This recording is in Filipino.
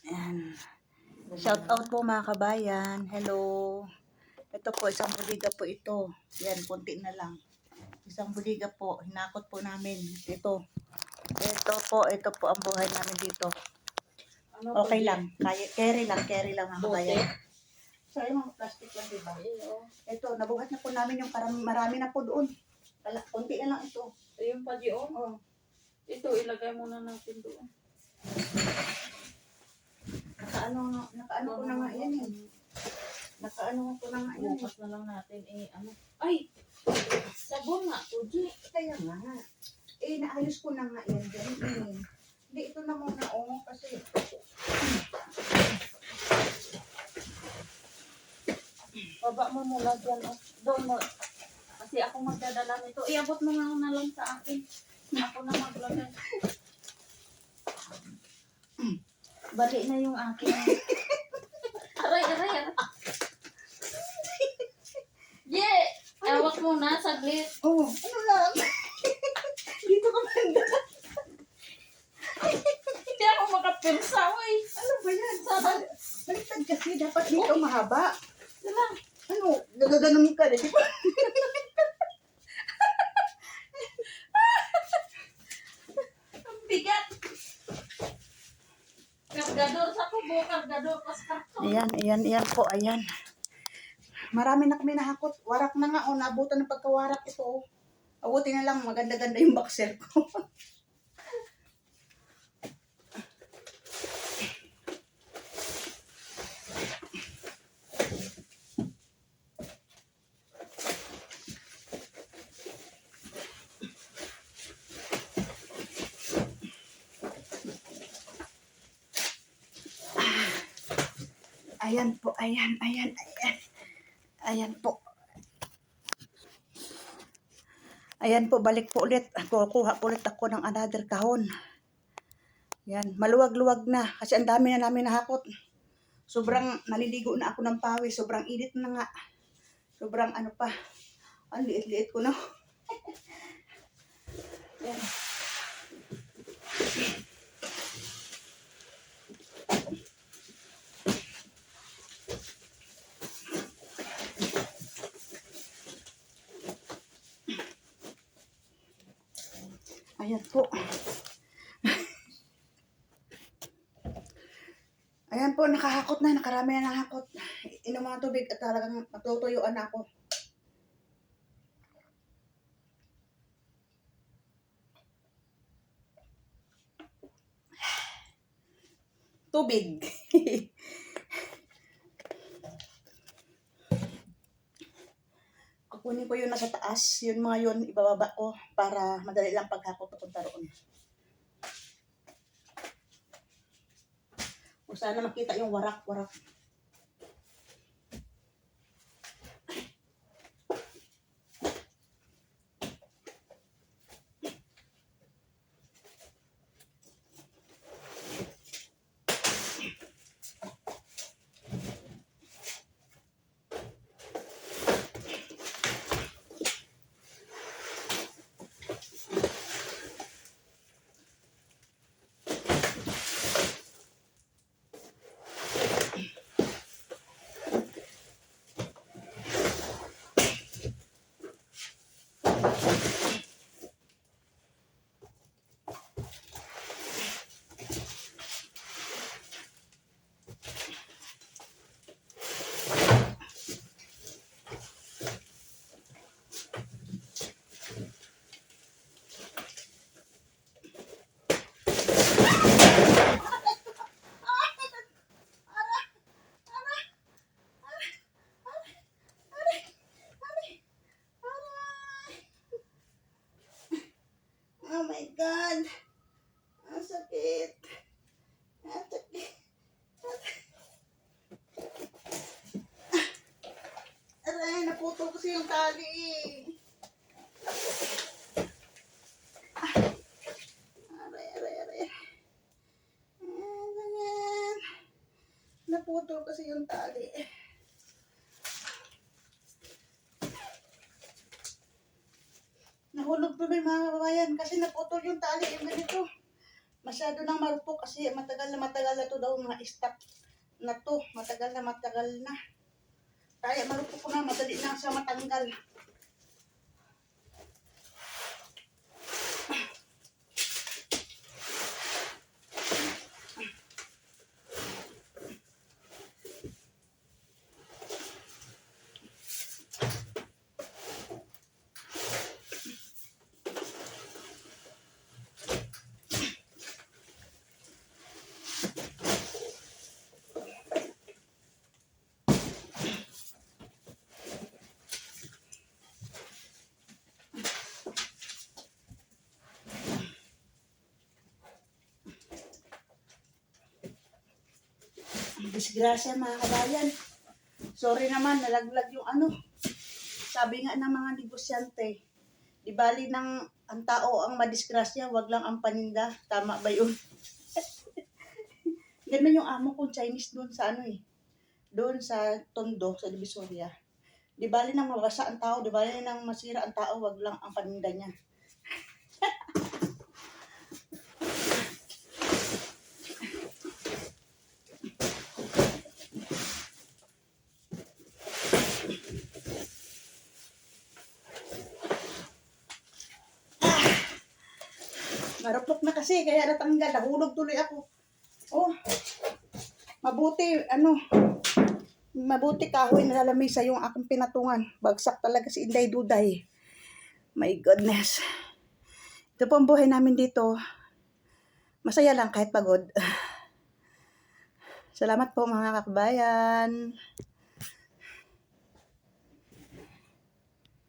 Ayan. Shout out po mga kabayan. Hello. Ito po, isang buliga po ito. Yan, konti na lang. Isang buliga po. Hinakot po namin. Ito. Ito po ang buhay namin dito. Okay lang. Carry lang mga kabayan. Sorry, mga plastic lang, diba? Ito, nabuhat na po namin yung marami na po doon. Konti na lang ito. Ayun pa diyon. Oh. Ito, ilagay muna natin doon. Nakaano ko na nga yan eh. Nakaano ko na nga yan eh. Bukas na lang natin Ay! Sabon nga, Tuji. Kaya nga. Naayos ko na nga yan dyan eh. Hindi, ito na muna kasi. Baba mo muna dyan. Doon mo. Kasi ako magdadala nito. Iabot mo nga na lang sa akin. Ako na maglagay. Bali na yung akin. Aray. Yeah! Awak mo na, saglit. Oh, ano lang? Dito ka banda. Hindi ako makapirsa, wey. Ano ba yan? Baliktad kasi. Dapat dito mahaba. Sila. Ano? Gagaganong ka. Di ba? Ang bigat. Kargador sa kubo, kargador pas karton. Ayan po, ayan. Marami na kami nahakot. Warak na nga, naabutan ng pagkawarak ito. Abuti na lang, maganda-ganda yung boxer ko. Ayan po, ayan. Ayan po. Ayan po, balik po ulit. Kukuha po ulit ako ng another kahon. Yan, maluwag-luwag na. Kasi ang dami na namin nahakot. Sobrang naliligo na ako ng pawis. Sobrang init na nga. Sobrang ano pa. Ang liit-liit ko na. Yan. Ayan po. Ayan po, nakahakot na. Nakarami na nakahakot. Inom mga tubig at talagang matutuyuan na ako. Tubig. Kukunin ko yun nasa taas. Yun mga yun, ibababa ko para madali lang paghakot papunta roon. O sana makita yung warak-warak. Oh my God! Ang sakit! Ang sakit! Aray, naputol kasi yung tali. Aray. Ganyan. Naputol kasi yung tali. Nahulog tuloy mga kababayan kasi naputol yung tali. Yung ganito. Masyado nang marupok kasi matagal na to daw mga stock na to. Matagal na. Kaya marupok ko na, madali na siya matanggal. Disgrasya mga kabayan. Sorry naman, nalaglag yung ano. Sabi nga ng mga negosyante, di bali ng ang tao ang madisgrasya, wag lang ang paninda. Tama ba yun? Ganun yung amo kong Chinese doon sa ano eh. Doon sa Tondo, sa Divisoria. Di bali nang mabasa ang tao, di bali nang masira ang tao, wag lang ang paninda niya. Marupok na kasi, kaya natanggal. Nahulog tuloy ako. Oh, mabuti kahoy na lamisa yung aking pinatungan. Bagsak talaga si Inday Duday. My goodness. Ito po ang buhay namin dito. Masaya lang kahit pagod. Salamat po mga kabayan.